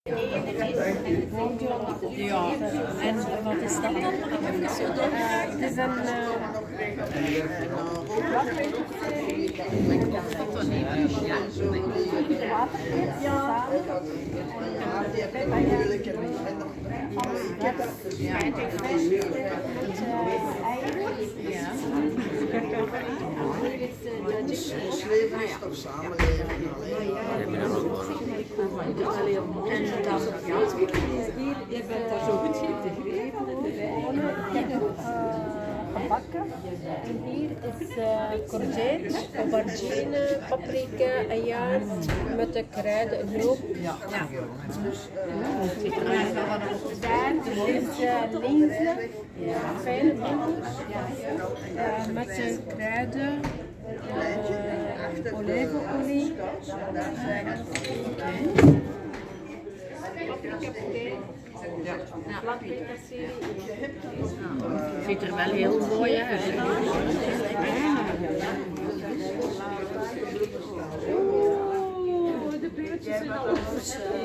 Ja, en wat is dat dan? Mag ik even zo doen? Het is een Je bent daar zo goed geïntegreerd. gebakken. En hier is courgette, aubergine, paprika, ajuin met de kruiden en groep. Ja. Daar is linzen, fijne binkels, met de kruiden, olijfolie. Ziet er wel heel mooi uit. De beertjes zijn al verschillend.